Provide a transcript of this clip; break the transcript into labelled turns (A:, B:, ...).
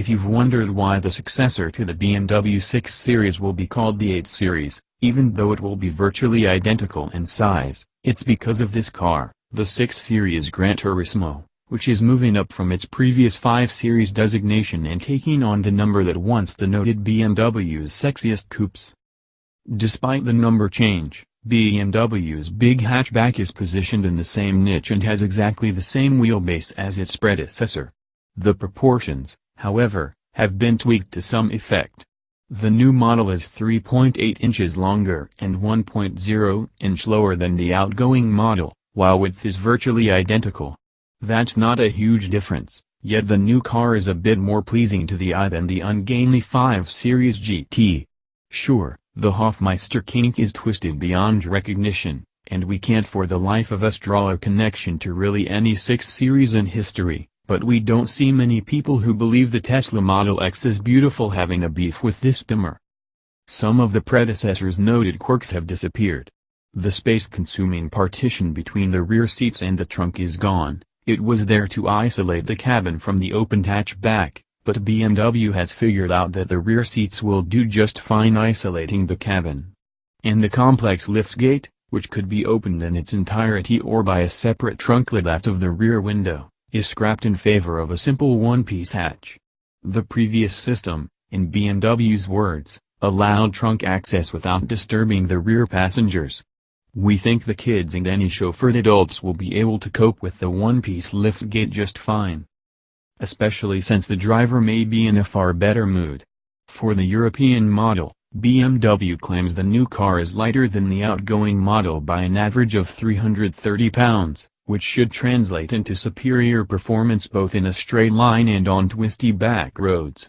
A: If you've wondered why the successor to the BMW 6 Series will be called the 8 Series, even though it will be virtually identical in size, it's because of this car, the 6 Series Gran Turismo, which is moving up from its previous 5 Series designation and taking on the number that once denoted BMW's sexiest coupes. Despite the number change, BMW's big hatchback is positioned in the same niche and has exactly the same wheelbase as its predecessor. The proportions, however, have been tweaked to some effect. The new model is 3.8 inches longer and 1.0 inch lower than the outgoing model, while width is virtually identical. That's not a huge difference, yet the new car is a bit more pleasing to the eye than the ungainly 5 Series GT. Sure, the Hofmeister kink is twisted beyond recognition, and we can't for the life of us draw a connection to really any 6 Series in history. But we don't see many people who believe the Tesla Model X is beautiful having a beef with this Beamer. Some of the predecessor's noted quirks have disappeared. The space-consuming partition between the rear seats and the trunk is gone. It was there to isolate the cabin from the opened hatchback, but BMW has figured out that the rear seats will do just fine isolating the cabin. And the complex liftgate, which could be opened in its entirety or by a separate trunklet out of the rear window, is scrapped in favor of a simple one-piece hatch. The previous system, in BMW's words, allowed trunk access without disturbing the rear passengers. We think the kids and any chauffeured adults will be able to cope with the one-piece liftgate just fine. Especially since the driver may be in a far better mood. For the European model, BMW claims the new car is lighter than the outgoing model by an average of 330 pounds. Which should translate into superior performance both in a straight line and on twisty back roads.